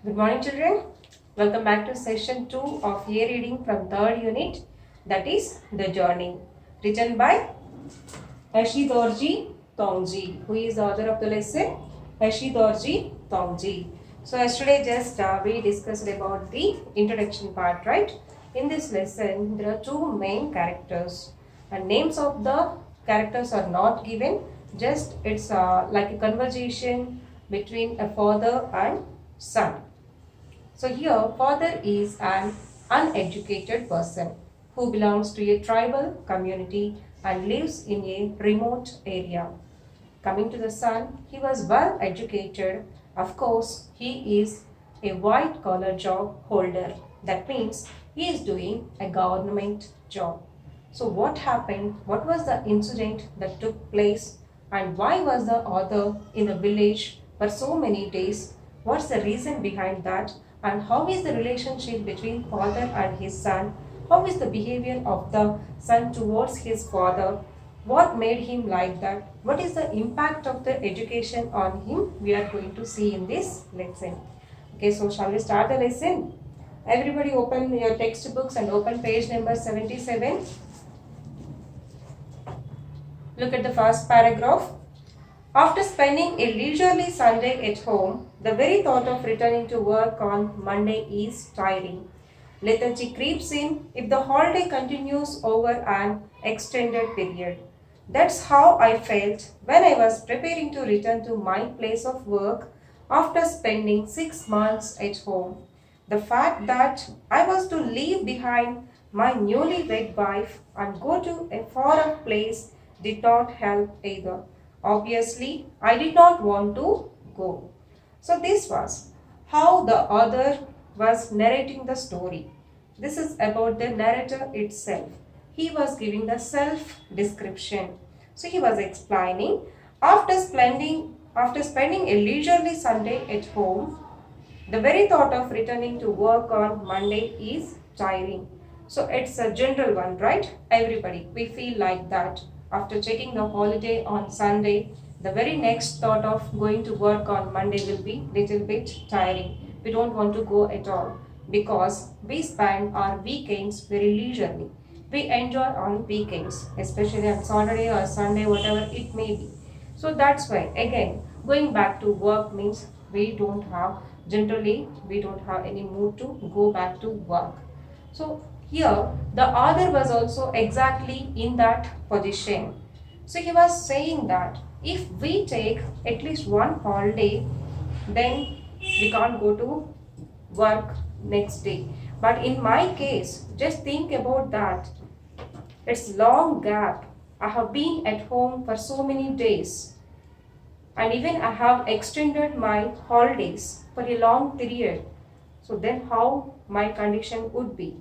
Good morning, children. Welcome back to session 2 of year reading from third unit, that is The Journey, written by Ashidorji Tongji. Who is the author of the lesson? Ashidorji Tongji. So yesterday we discussed about the introduction part, right? In this lesson, there are two main characters and names of the characters are not given. Just it's like a conversation between a father and son. So here father is an uneducated person who belongs to a tribal community and lives in a remote area. Coming to the son, he was well educated. Of course, he is a white collar job holder. That means he is doing a government job. So what happened? What was the incident that took place? And why was the author in the village for so many days? What's the reason behind that? And how is the relationship between father and his son? How is the behavior of the son towards his father? What made him like that? What is the impact of the education on him? We are going to see in this lesson. Okay, so shall we start the lesson? Everybody open your textbooks and open page number 77. Look at the first paragraph. After spending a leisurely Sunday at home, the very thought of returning to work on Monday is tiring. Lethargy creeps in if the holiday continues over an extended period. That's how I felt when I was preparing to return to my place of work after spending 6 months at home. The fact that I was to leave behind my newly-wed wife and go to a far-off place did not help either. Obviously, I did not want to go. So this was how the author was narrating the story. This is about the narrator itself. He was giving the self-description. So he was explaining, after spending a leisurely Sunday at home, the very thought of returning to work on Monday is tiring. So it's a general one, right? Everybody, we feel like that. After taking the holiday on Sunday, the very next thought of going to work on Monday will be little bit tiring. We don't want to go at all because we spend our weekends very leisurely. We enjoy on weekends, especially on Saturday or Sunday, whatever it may be. So that's why, again, going back to work means generally, we don't have any mood to go back to work. So here, the author was also exactly in that position. So he was saying that if we take at least one holiday, then we can't go to work next day. But in my case, just think about that. It's long gap. I have been at home for so many days. And even I have extended my holidays for a long period. So then how my condition would be?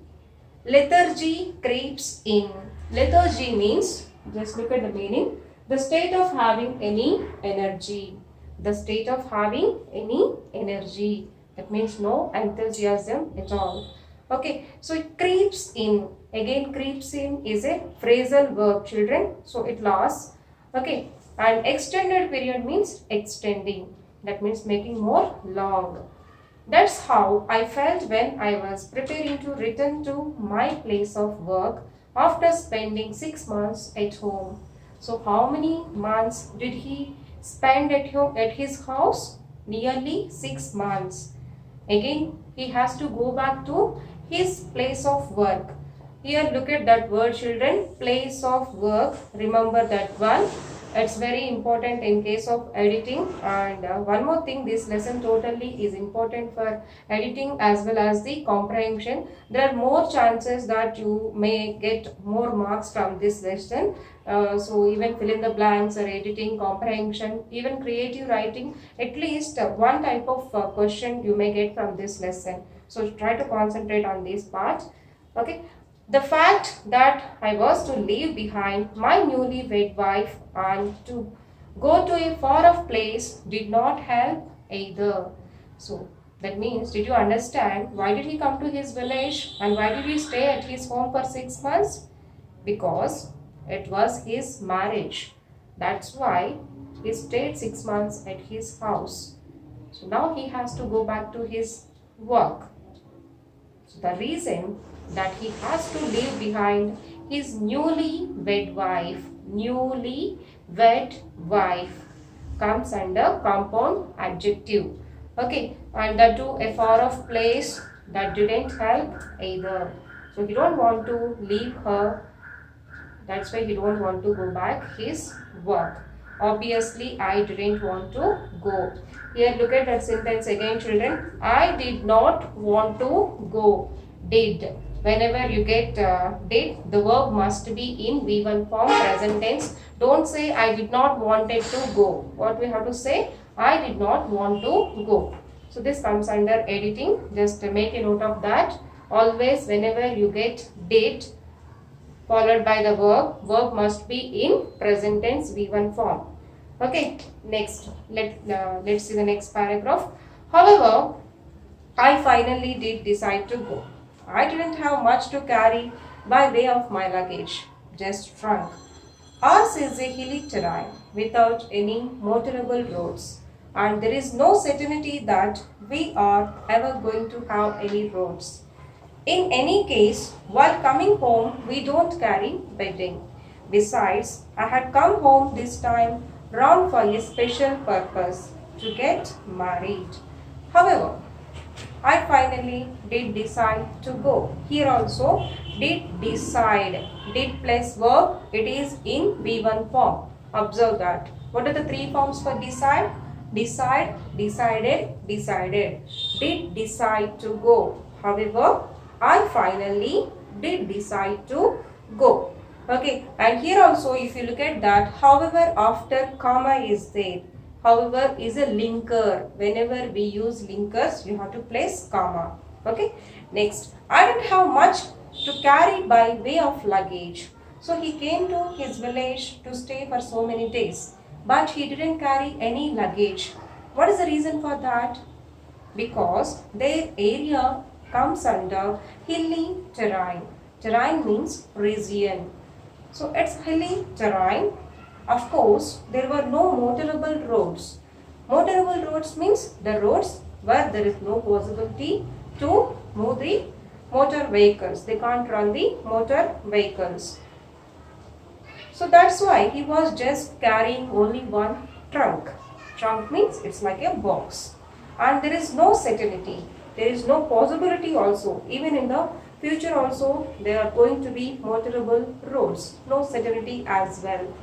Lethargy creeps in. Lethargy means, just look at the meaning, the state of having any energy. The state of having any energy. That means no enthusiasm at all. Okay, so it creeps in. Again, creeps in is a phrasal verb, children. So it lasts. Okay, and extended period means extending. That means making more long. That's how I felt when I was preparing to return to my place of work after spending 6 months at home. So how many months did he spend at home at his house? Nearly 6 months. Again, he has to go back to his place of work. Here look at that word, children, place of work. Remember that one. It's very important in case of editing. And one more thing, this lesson totally is important for editing as well as the comprehension. There are more chances that you may get more marks from this lesson. So even fill in the blanks or editing, comprehension, even creative writing, at least one type of question you may get from this lesson. So try to concentrate on this part. Okay. The fact that I was to leave behind my newly wed wife and to go to a far off place did not help either. So that means, did you understand why did he come to his village and why did he stay at his home for 6 months? Because it was his marriage. That's why he stayed 6 months at his house. So now he has to go back to his work. So the reason that he has to leave behind his newly wed wife comes under compound adjective. Okay, and that to a far off place that didn't help either. So he don't want to leave her. That's why he don't want to go back his work. Obviously, I didn't want to go. Here, look at that sentence again, children. I did not want to go. Did. Whenever you get did, the verb must be in V1 form, present tense. Don't say I did not wanted to go. What we have to say? I did not want to go. So this comes under editing. Just make a note of that. Always whenever you get did followed by the verb must be in present tense V1 form. Okay, next let's see the next paragraph. However, I finally did decide to go. I didn't have much to carry by way of my luggage, just trunk. Ours is a hilly terrain without any motorable roads, and there is no certainty that we are ever going to have any roads. In any case, while coming home, we don't carry bedding. Besides, I had come home this time round for a special purpose, to get married. However, I finally did decide to go. Here also, did decide. Did plus verb, it is in V1 form. Observe that. What are the three forms for decide? Decide, decided, decided. Did decide to go. However, I finally did decide to go. Okay, and here also if you look at that, however after comma is there. However is a linker. Whenever we use linkers, you have to place comma. Okay, next, I didn't have much to carry by way of luggage. So he came to his village to stay for so many days, but he didn't carry any luggage. What is the reason for that? Because their area comes under hilly terrain. Terrain means region. So it's hilly terrain. Of course, there were no motorable roads. Motorable roads means the roads where there is no possibility to move the motor vehicles. They can't run the motor vehicles. So that's why he was just carrying only one trunk. Trunk means it's like a box. And there is no certainty. There is no possibility also. Even in the future also, there are going to be motorable roads. No certainty as well.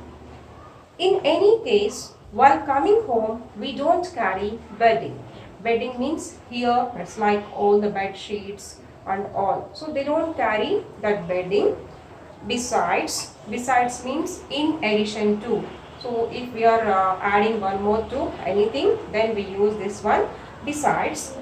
In any case, while coming home, we don't carry bedding. Bedding means here, it's like all the bed sheets and all. So they don't carry that bedding. Besides means in addition to. So if we are adding one more to anything, then we use this one. Besides,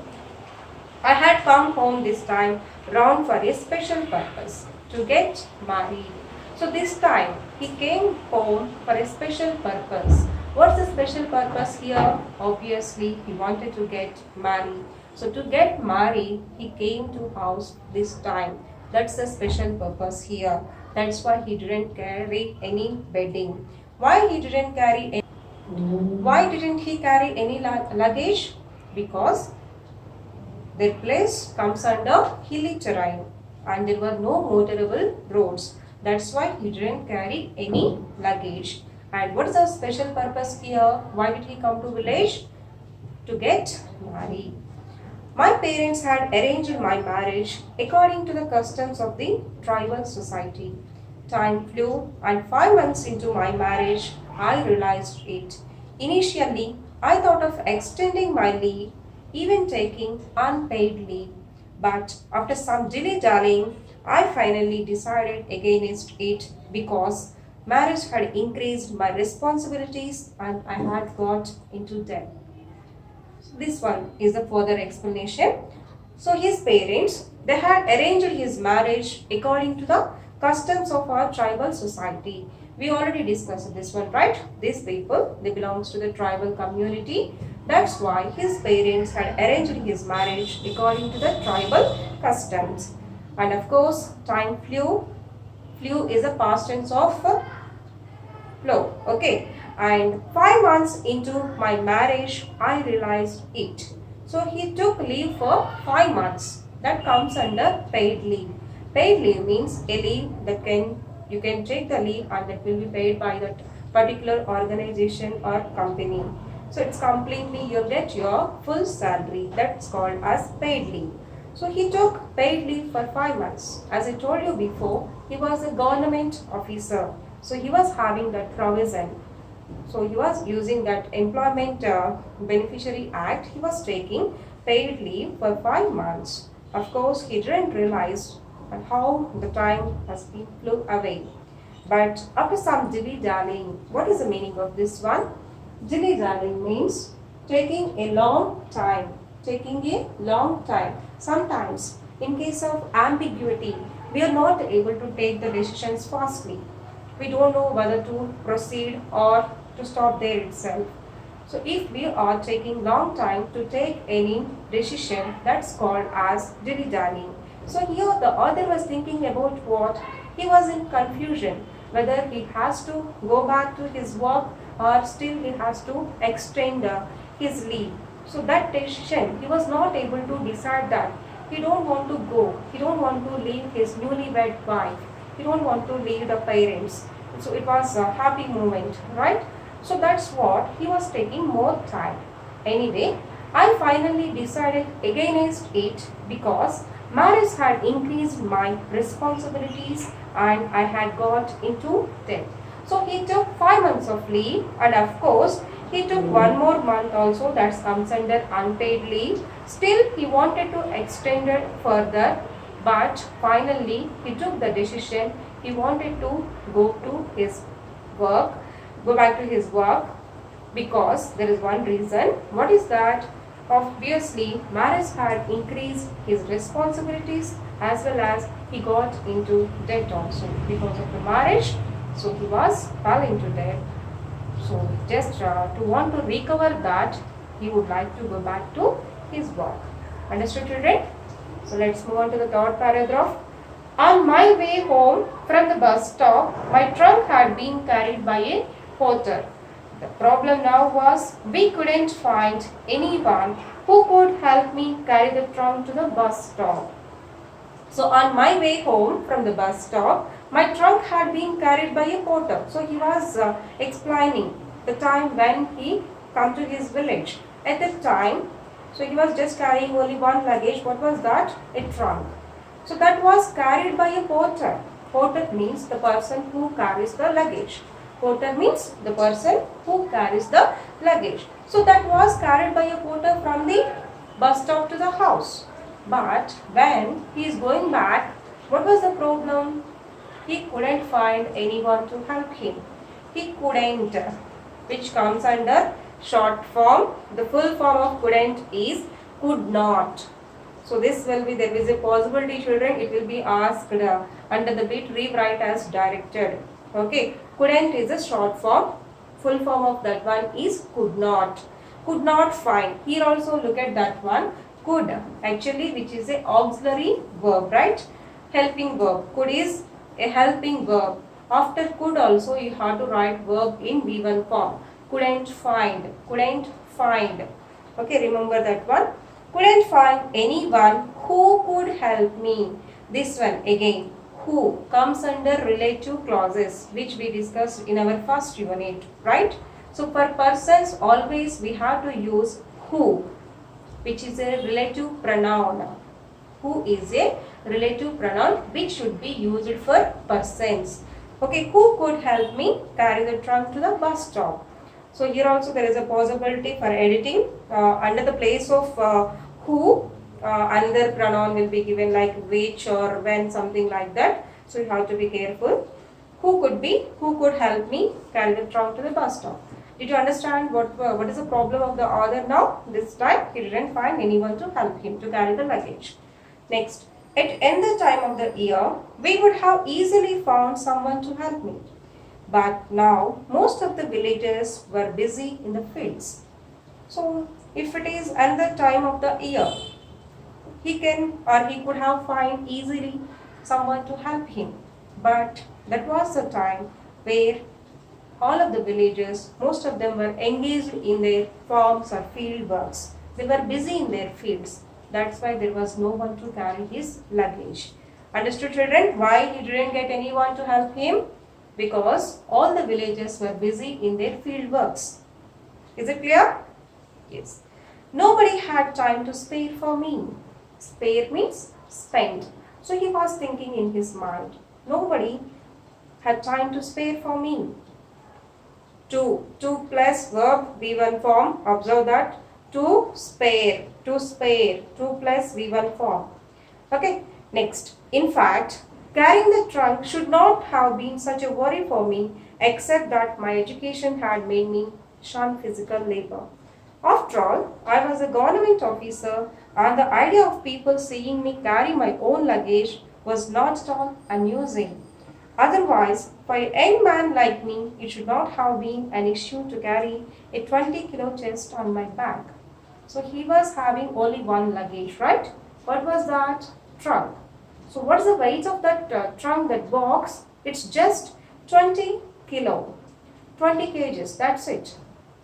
I had come home this time round for a special purpose, to get married. So this time he came home for a special purpose. What's the special purpose here? Obviously he wanted to get married. So to get married, he came to house this time. That's the special purpose here. That's why he didn't carry any bedding. Why didn't he carry any luggage? Because their place comes under hilly terrain and there were no motorable roads. That's why he didn't carry any luggage. And what is the special purpose here? Why did he come to village? To get married. My parents had arranged my marriage according to the customs of the tribal society. Time flew, and 5 months into my marriage, I realized it. Initially, I thought of extending my leave, even taking unpaid leave. But after some dilly-dallying, I finally decided against it because marriage had increased my responsibilities and I had got into debt. This one is the further explanation. So his parents, they had arranged his marriage according to the customs of our tribal society. We already discussed this one, right? These people, they belongs to the tribal community. That's why his parents had arranged his marriage according to the tribal customs. And of course, time flew. Flew is a past tense of flow. Okay. And 5 months into my marriage, I realized it. So he took leave for 5 months. That comes under paid leave. Paid leave means a leave that you can take the leave and that will be paid by that particular organization or company. So it's completely, you'll get your full salary. That's called as paid leave. So he took paid leave for 5 months. As I told you before, he was a government officer. So he was having that provision. So he was using that Employment Beneficiary Act. He was taking paid leave for 5 months. Of course, he didn't realize how the time has been flew away. But after some dilly-dallying, what is the meaning of this one? Dilly-dallying means taking a long time. Taking a long time. Sometimes, in case of ambiguity, we are not able to take the decisions fastly. We don't know whether to proceed or to stop there itself. So if we are taking long time to take any decision, that's called as dilly-dallying. So here the author was thinking about what? He was in confusion whether he has to go back to his work or still he has to extend his leave. So that decision, he was not able to decide that. He don't want to go. He don't want to leave his newlywed wife. He don't want to leave the parents. So it was a happy moment, right? So that's what he was taking more time. Anyway, I finally decided against it because marriage had increased my responsibilities and I had got into debt. So he took 5 months of leave and of course he took 1 more month also, that comes under unpaid leave. Still he wanted to extend it further, but finally he took the decision. He wanted to go back to his work because there is one reason. What is that? Obviously, marriage had increased his responsibilities as well as he got into debt also because of the marriage. So he was fell into debt. So just to want to recover that, he would like to go back to his work. Understood, children? So let's move on to the third paragraph. On my way home from the bus stop, my trunk had been carried by a porter. The problem now was we couldn't find anyone who could help me carry the trunk to the bus stop. So on my way home from the bus stop, my trunk had been carried by a porter. So he was explaining the time when he come to his village. At that time, so he was just carrying only one luggage. What was that? A trunk. So that was carried by a porter. Porter means the person who carries the luggage. Porter means the person who carries the luggage. So that was carried by a porter from the bus stop to the house. But when he is going back, what was the problem? He couldn't find anyone to help him. He couldn't, which comes under short form. The full form of couldn't is could not. So this will be, there is a possibility, children, it will be asked under the bit rewrite as directed. Okay, couldn't is a short form. Full form of that one is could not. Could not find. Here also look at that one. Could actually, which is a auxiliary verb, right? Helping verb. Could is a helping verb. After could also you have to write verb in V1 form. Couldn't find. Couldn't find. Okay, remember that one. Couldn't find anyone who could help me. This one again. Who comes under relative clauses, which we discussed in our first unit, right? So for persons always we have to use who, which is a relative pronoun. Who is a relative pronoun which should be used for persons. Okay, who could help me carry the trunk to the bus stop? So here also there is a possibility for editing. Under the place of who, another pronoun will be given like which or when, something like that. So you have to be careful. Who could be, who could help me carry the trunk to the bus stop? Did you understand what is the problem of the author now? This time he didn't find anyone to help him to carry the luggage. Next, at any time of the year, we would have easily found someone to help me. But now most of the villagers were busy in the fields. So if it is another time of the year, he can or he could have find easily someone to help him. But that was the time where all of the villagers, most of them were engaged in their farms or field works. They were busy in their fields. That's why there was no one to carry his luggage. Understood, children? Why he didn't get anyone to help him? Because all the villagers were busy in their field works. Is it clear? Yes. Nobody had time to spare for me. Spare means spend. So he was thinking in his mind, nobody had time to spare for me. 2 plus verb V1 form. Observe that. To spare, 2 plus V1 form. Okay, next. In fact, carrying the trunk should not have been such a worry for me, except that my education had made me shun physical labor. After all, I was a government officer, and the idea of people seeing me carry my own luggage was not at all amusing. Otherwise, for a young man like me, it should not have been an issue to carry a 20-kilo chest on my back. So he was having only one luggage, right? What was that? Trunk. So what is the weight of that trunk, that box? It's just 20 kilo, 20 kgs, that's it.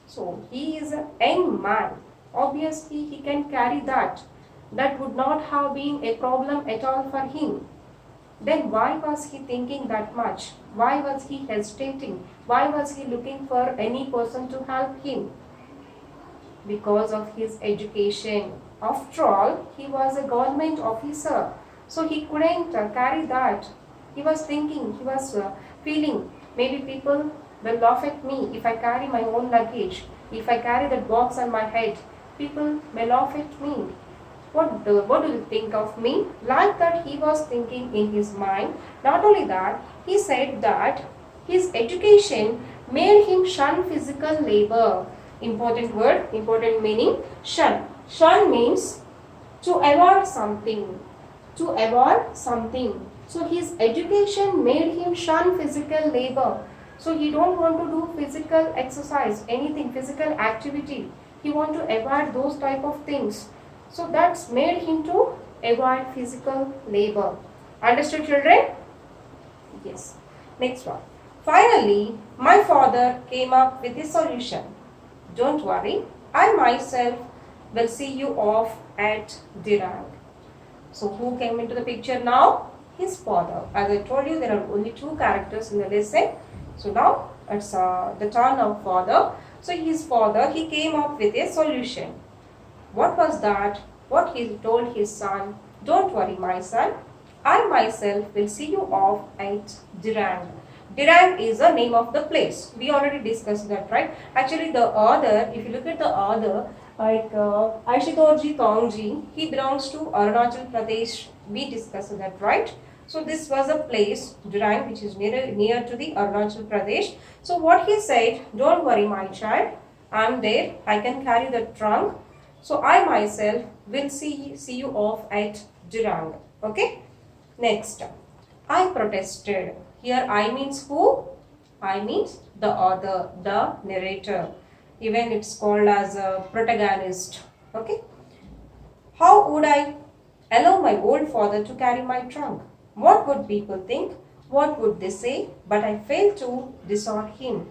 So he is a young man. Obviously, he can carry that. That would not have been a problem at all for him. Then why was he thinking that much? Why was he hesitating? Why was he looking for any person to help him? Because of his education. After all, he was a government officer. So he couldn't carry that. He was thinking, he was feeling, maybe people will laugh at me if I carry my own luggage. If I carry that box on my head, people may laugh at me. What do you think of me? Like that he was thinking in his mind. Not only that, he said that his education made him shun physical labor. Important word, important meaning, shun. Shun means to avoid something. To avoid something. So his education made him shun physical labor. So he don't want to do physical exercise, anything, physical activity. He want to avoid those type of things. So that's made him to avoid physical labor. Understood, children? Yes. Next one. Finally, my father came up with a solution. Don't worry, I myself will see you off at Dirang. So who came into the picture now? His father. As I told you, there are only 2 characters in the lesson. So now it's the turn of father. So his father, he came up with a solution. What was that? What he told his son, don't worry my son, I myself will see you off at Dirang. Dirang is the name of the place. We already discussed that, right? Actually the author, if you look at the author, like Ashutosh Tongji, he belongs to Arunachal Pradesh. We discussed that, right? So this was a place, Dirang, which is near to the Arunachal Pradesh. So what he said, don't worry my child, I'm there, I can carry the trunk. So I myself will see you off at Dirang. Okay. Next, I protested. Here I means who? I means the author, the narrator. Even it's called as a protagonist. Okay. How would I allow my old father to carry my trunk? What would people think? What would they say? But I failed to dissuade him.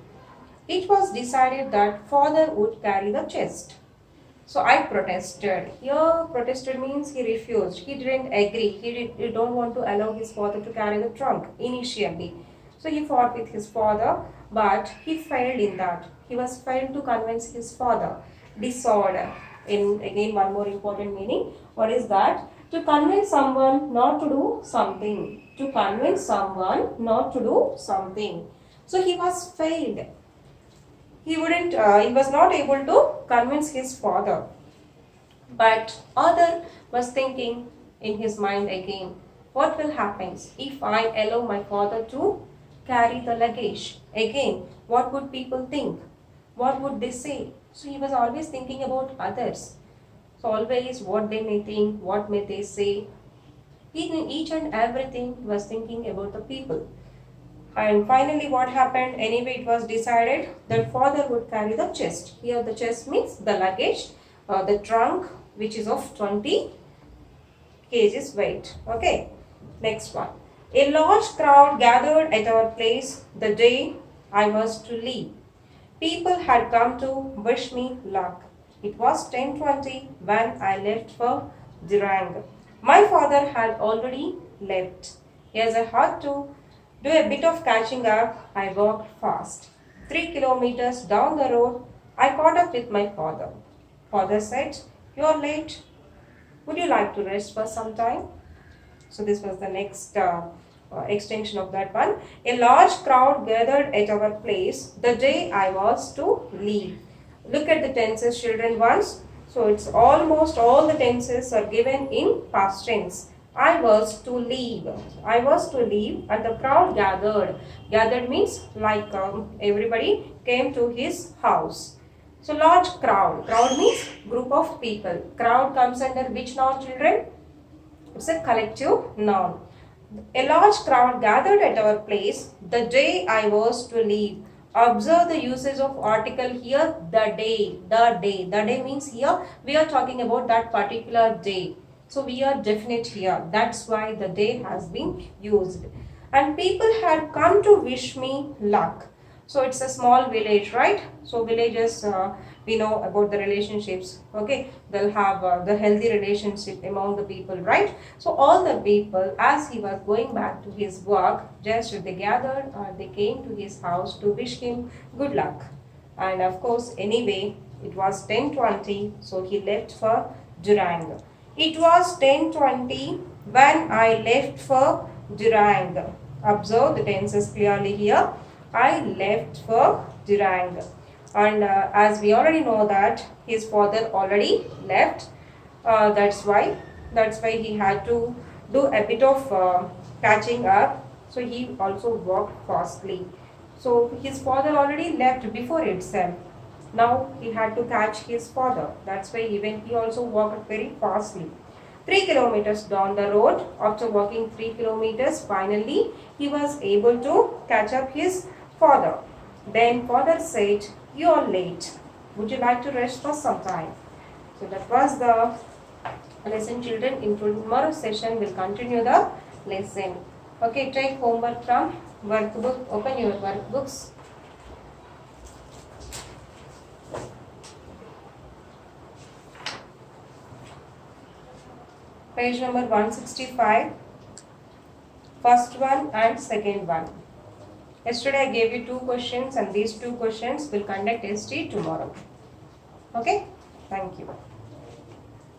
It was decided that father would carry the chest. So I protested. Here protested means he refused. He didn't agree. He don't want to allow his father to carry the trunk initially. So he fought with his father, but he failed in that. He was failed to convince his father. Disorder. In again one more important meaning. What is that? To convince someone not to do something. To convince someone not to do something. So he was failed. He was not able to convince his father. But other was thinking in his mind again, what will happen if I allow my father to carry the luggage? Again, what would people think? What would they say? So he was always thinking about others. So always what they may think, what may they say. In each and everything he was thinking about the people. And finally what happened? Anyway, it was decided that father would carry the chest. Here the chest means the luggage, the trunk, which is of 20 kgs weight. Okay. Next one. A large crowd gathered at our place the day I was to leave. People had come to wish me luck. It was 10:20 when I left for Durang. My father had already left. As I had to do a bit of catching up, I walked fast. 3 kilometers down the road, I caught up with my father. Father said, "You're late. Would you like to rest for some time?" So this was the next extension of that one. A large crowd gathered at our place the day I was to leave. Look at the tenses, children, once. So it's almost all the tenses are given in past tense. I was to leave. I was to leave and the crowd gathered. Gathered means like everybody came to his house. So large crowd. Crowd means group of people. Crowd comes under which noun, children? It's a collective noun. A large crowd gathered at our place the day I was to leave. Observe the usage of article here, the day, the day. The day means here we are talking about that particular day. So we are definite here. That's why the day has been used. And people had come to wish me luck. So it's a small village, right? So villages, we know about the relationships. Okay, they'll have the healthy relationship among the people, right? So all the people, as he was going back to his work, just they gathered or they came to his house to wish him good luck. And of course, anyway, it was 10:20, so he left for Durang. It was 10:20 when I left for Durang. Observe the tenses clearly here. I left for Durang. And as we already know that his father already left, that's why he had to do a bit of catching up. So he also walked fastly. So his father already left before itself. Now he had to catch his father. That's why even he also walked very fastly. 3 kilometers down the road, after walking 3 kilometers, finally he was able to catch up his father. Then father said, "You're late. Would you like to rest for some time?" So that was the lesson, children. In tomorrow's session, we'll continue the lesson. Okay, take homework from workbook. Open your workbooks. Page number 165, first one and second one. Yesterday I gave you 2 questions and these 2 questions will conduct ST tomorrow. Okay, thank you.